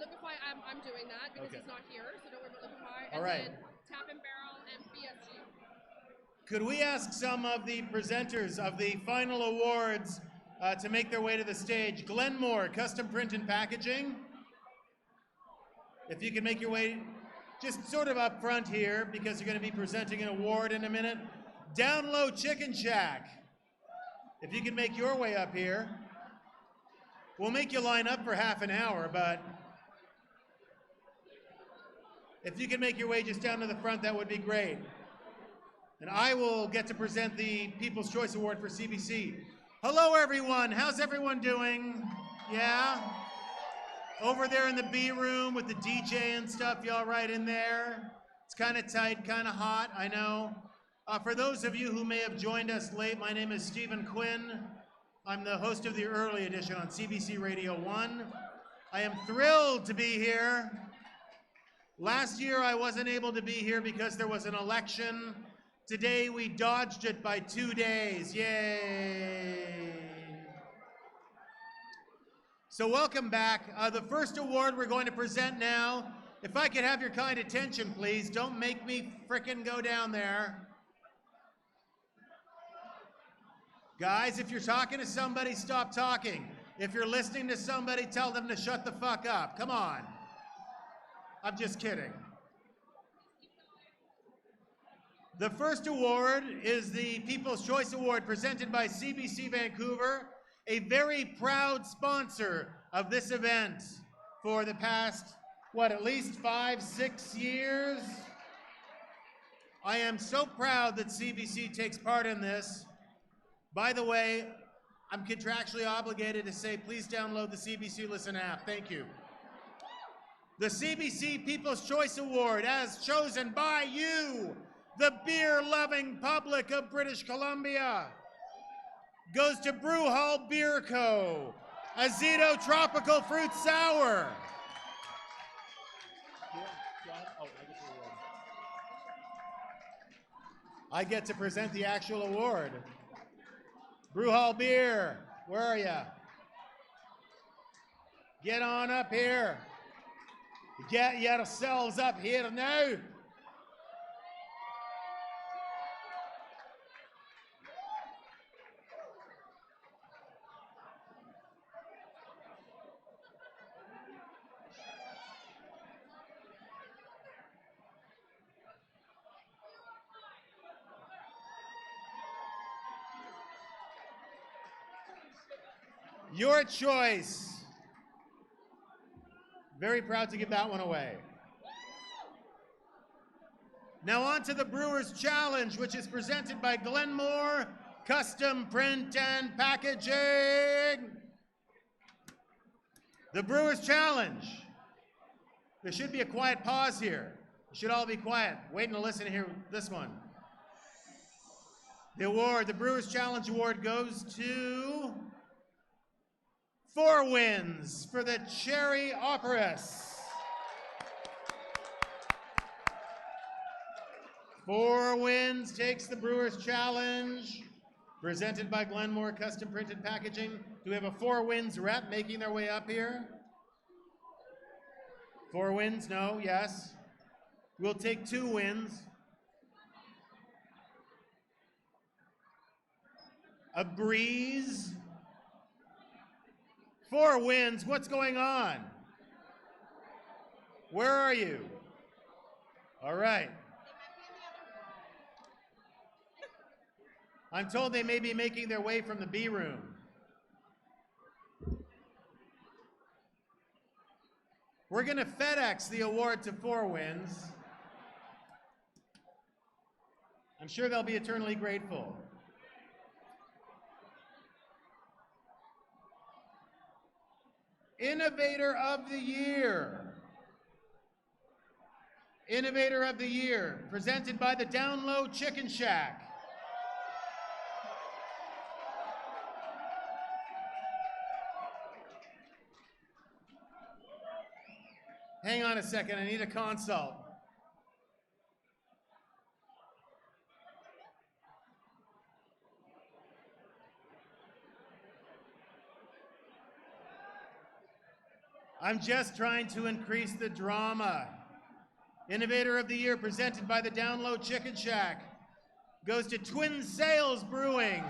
Liquify, I'm doing that because Okay. he's not here, so don't worry about Liquify. All And right. then Tap and Barrel and BSG. Could we ask some of the presenters of the final awards to make their way to the stage? Glenmore, Custom Print and Packaging. If you could make your way just sort of up front here because you're going to be presenting an award in a minute. Down Low Chicken Shack. If you could make your way up here. We'll make you line up for half an hour, but if you could make your way just down to the front, that would be great. And I will get to present the People's Choice Award for CBC. Hello, everyone. How's everyone doing? Yeah? Over there in the B room with the DJ and stuff, y'all right in there? It's kind of tight, kind of hot, I know. For those of you who may have joined us late, my name is Stephen Quinn. I'm the host of the early edition on CBC Radio 1. I am thrilled to be here. Last year I wasn't able to be here because there was an election. Today we dodged it by 2 days. Yay! So welcome back. The first award we're going to present now, if I could have your kind attention, please. Don't make me frickin' go down there. Guys, if you're talking to somebody, stop talking. If you're listening to somebody, tell them to shut the fuck up. Come on. I'm just kidding. The first award is the People's Choice Award presented by CBC Vancouver, a very proud sponsor of this event for the past, at least 5-6 years? I am so proud that CBC takes part in this. By the way, I'm contractually obligated to say, please download the CBC Listen app. Thank you. The CBC People's Choice Award, as chosen by you, the beer-loving public of British Columbia, goes to Brew Hall Beer Co., Azito Tropical Fruit Sour. I get to present the actual award. Brew Hall Beer, where are ya? Get on up here. Get yourselves up here now. Your choice. Very proud to give that one away. Now on to the Brewers Challenge, which is presented by Glenmore Custom Print and Packaging. The Brewers Challenge. There should be a quiet pause here. You should all be quiet, waiting to listen to hear this one. The award, the Brewers Challenge Award goes to 4 wins for the Cherry Operas. 4 wins takes the Brewers Challenge, presented by Glenmore Custom Printed Packaging. Do we have a 4 wins rep making their way up here? 4 wins, no, yes. We'll take 2 wins. A breeze. 4 wins, what's going on? Where are you? All right. I'm told they may be making their way from the B room. We're gonna FedEx the award to 4 wins. I'm sure they'll be eternally grateful. Innovator of the Year. Innovator of the Year, presented by the Down Low Chicken Shack. Hang on a second, I need a consult. I'm just trying to increase the drama. Innovator of the Year, presented by the Download Chicken Shack, goes to Twin Sails Brewing.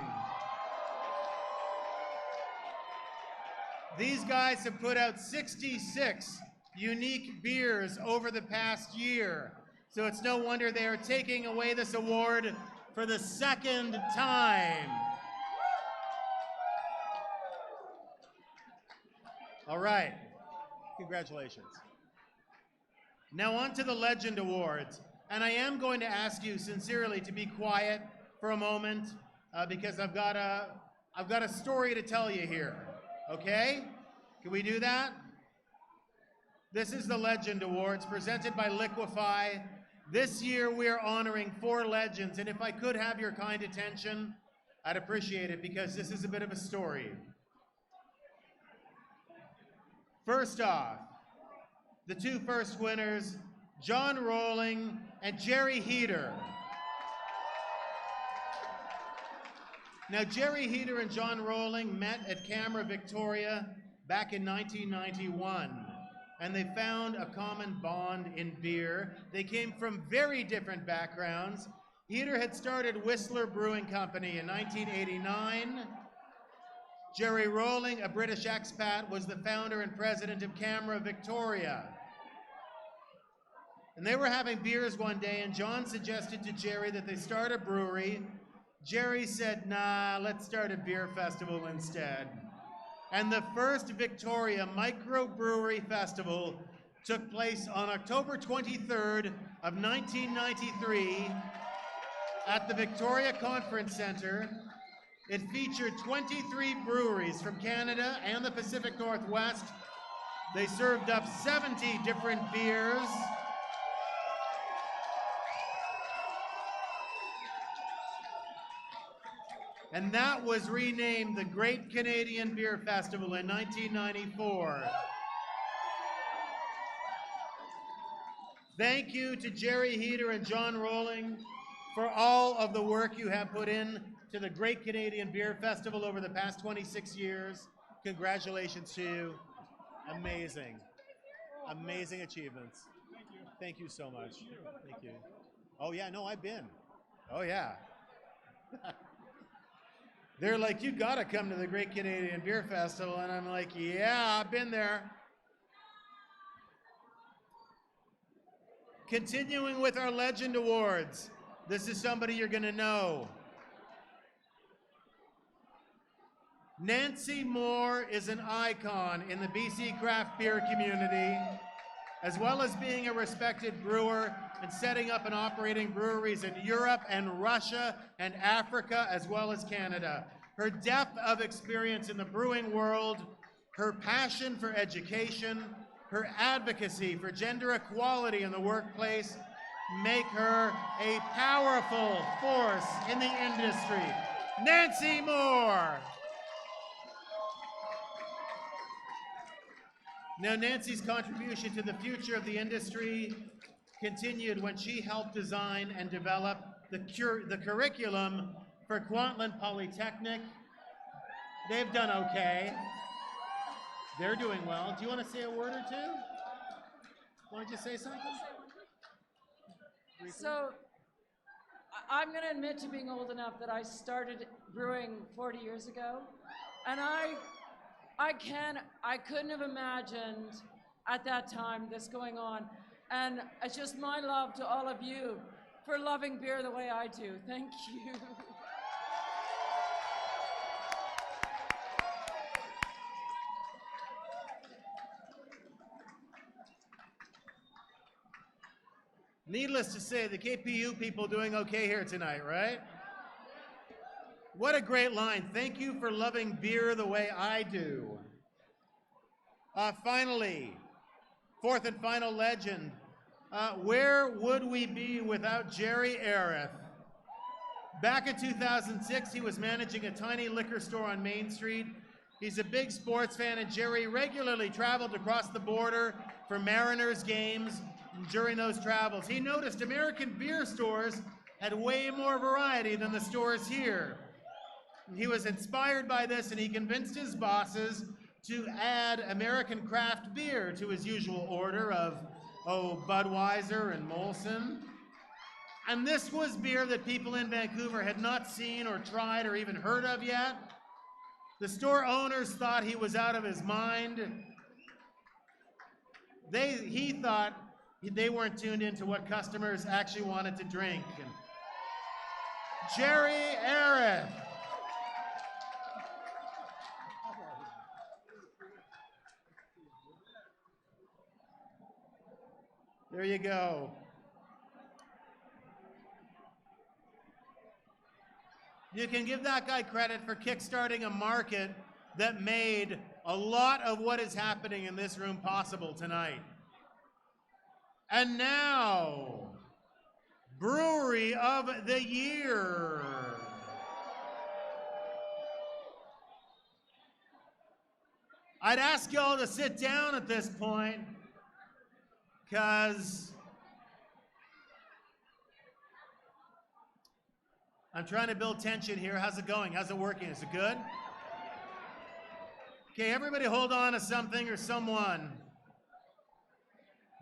These guys have put out 66 unique beers over the past year, so it's no wonder they are taking away this award for the second time. All right, congratulations. Now on to the Legend Awards, and I am going to ask you sincerely to be quiet for a moment because I've got a story to tell you here. Okay? Can we do that? This is the Legend Awards presented by Liquify. This year we are honoring 4 legends, and if I could have your kind attention, I'd appreciate it because this is a bit of a story. First off, the 2 first winners, John Rowling and Jerry Heater. Now, Jerry Heater and John Rowling met at Camera Victoria back in 1991, and they found a common bond in beer. They came from very different backgrounds. Heater had started Whistler Brewing Company in 1989. Jerry Rowling, a British expat, was the founder and president of Camera Victoria. And they were having beers one day, and John suggested to Jerry that they start a brewery. Jerry said, nah, let's start a beer festival instead. And the first Victoria Microbrewery Festival took place on October 23rd of 1993 at the Victoria Conference Centre. It featured 23 breweries from Canada and the Pacific Northwest. They served up 70 different beers. And that was renamed the Great Canadian Beer Festival in 1994. Thank you to Jerry Heater and John Rowling for all of the work you have put in to the Great Canadian Beer Festival over the past 26 years. Congratulations to you. Amazing. Amazing achievements. Thank you so much. Thank you. Oh yeah, no, I've been. Oh yeah. They're like, you gotta come to the Great Canadian Beer Festival, and I'm like, yeah, I've been there. Continuing with our Legend Awards, this is somebody you're gonna know. Nancy Moore is an icon in the BC craft beer community, as well as being a respected brewer and setting up and operating breweries in Europe and Russia and Africa, as well as Canada. Her depth of experience in the brewing world, her passion for education, her advocacy for gender equality in the workplace make her a powerful force in the industry. Nancy Moore. Now, Nancy's contribution to the future of the industry continued when she helped design and develop the curriculum for Kwantlen Polytechnic. They've done okay. They're doing well. Do you want to say a word or two? Want to say something? Briefly? So, I'm going to admit to being old enough that I started brewing 40 years ago, and I couldn't have imagined at that time this going on. And it's just my love to all of you for loving beer the way I do. Thank you. Needless to say, the KPU people doing okay here tonight, right? What a great line. Thank you for loving beer the way I do. Finally, fourth and final legend. Where would we be without Jerry Areth? Back in 2006, he was managing a tiny liquor store on Main Street. He's a big sports fan, and Jerry regularly traveled across the border for Mariners games. During those travels, he noticed American beer stores had way more variety than the stores here. He was inspired by this, and he convinced his bosses to add American craft beer to his usual order of, Budweiser and Molson. And this was beer that people in Vancouver had not seen or tried or even heard of yet. The store owners thought he was out of his mind. He thought they weren't tuned into what customers actually wanted to drink. And Jerry Areth. There you go. You can give that guy credit for kickstarting a market that made a lot of what is happening in this room possible tonight. And now, Brewery of the Year. I'd ask y'all to sit down at this point, because I'm trying to build tension here. How's it going? How's it working? Is it good? Okay, everybody hold on to something or someone.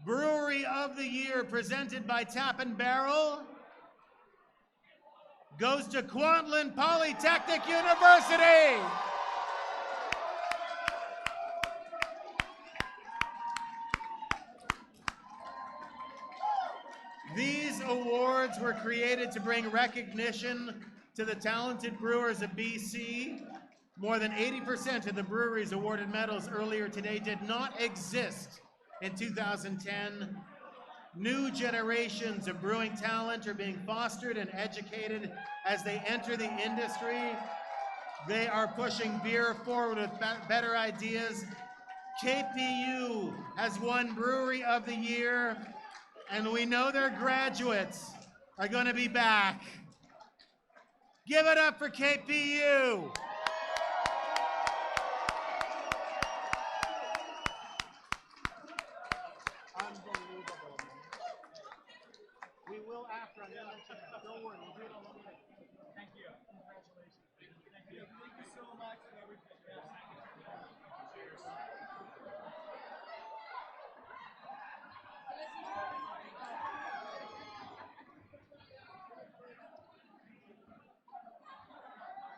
Brewery of the Year, presented by Tap and Barrel, goes to Kwantlen Polytechnic University. These awards were created to bring recognition to the talented brewers of BC. More than 80% of the breweries awarded medals earlier today did not exist in 2010. New generations of brewing talent are being fostered and educated as they enter the industry. They are pushing beer forward with better ideas. KPU has won Brewery of the Year, and we know their graduates are going to be back. Give it up for KPU. Unbelievable. We will after. I'm going to mention that. Don't worry, we'll do it all over. Thank you. Congratulations. Thank you. Thank you so much for everything. Cheers.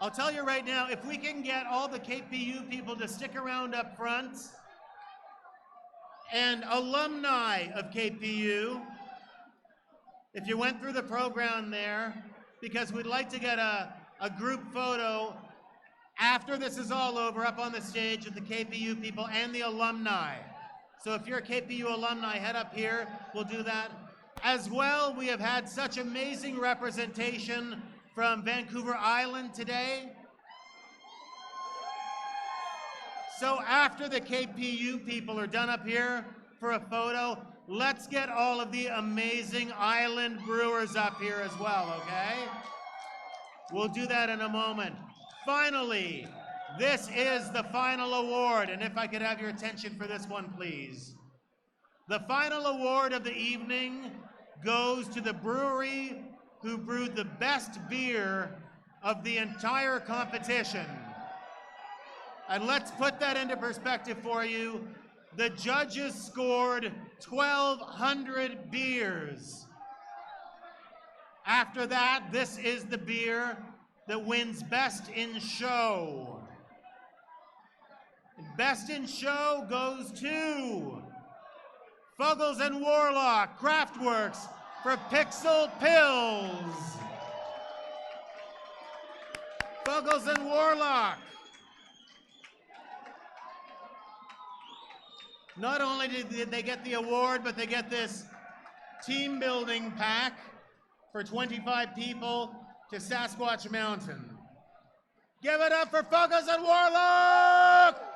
I'll tell you right now, if we can get all the KPU people to stick around up front, and alumni of KPU, if you went through the program there, because we'd like to get a group photo after this is all over up on the stage with the KPU people and the alumni. So if you're a KPU alumni, head up here, we'll do that. As well, we have had such amazing representation from Vancouver Island today. So after the KPU people are done up here for a photo, let's get all of the amazing island brewers up here as well, okay? We'll do that in a moment. Finally, this is the final award, and if I could have your attention for this one, please. The final award of the evening goes to the brewery who brewed the best beer of the entire competition. And let's put that into perspective for you. The judges scored 1,200 beers. After that, this is the beer that wins Best in Show. Best in Show goes to Fuggles and Warlock Craftworks for Pixel Pills. Fuggles and Warlock. Not only did they get the award, but they get this team building pack for 25 people to Sasquatch Mountain. Give it up for Fuggles and Warlock!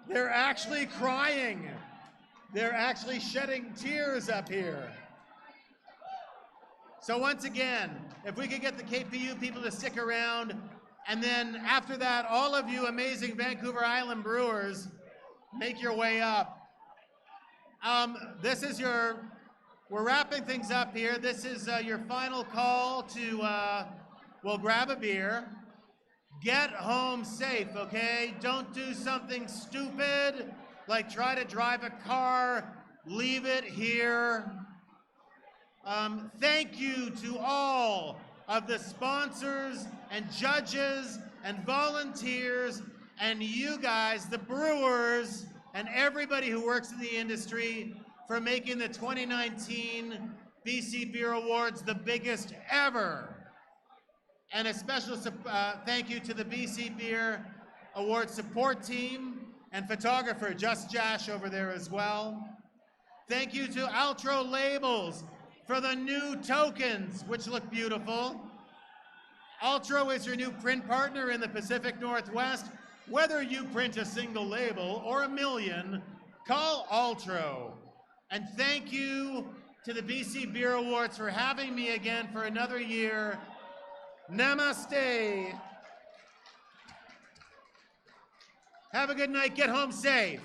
They're actually crying. They're actually shedding tears up here. So once again, if we could get the KPU people to stick around, and then after that, all of you amazing Vancouver Island brewers, make your way up. We're wrapping things up here. This is your final call to, well, grab a beer. Get home safe, okay? Don't do something stupid, like try to drive a car, leave it here. Thank you to all of the sponsors and judges and volunteers and you guys, the brewers, and everybody who works in the industry for making the 2019 BC Beer Awards the biggest ever. And a special thank you to the BC Beer Award support team and photographer Just Josh over there as well. Thank you to Altro Labels for the new tokens, which look beautiful. Altro is your new print partner in the Pacific Northwest. Whether you print a single label or a million, call Altro. And thank you to the BC Beer Awards for having me again for another year. Namaste. Have a good night. Get home safe.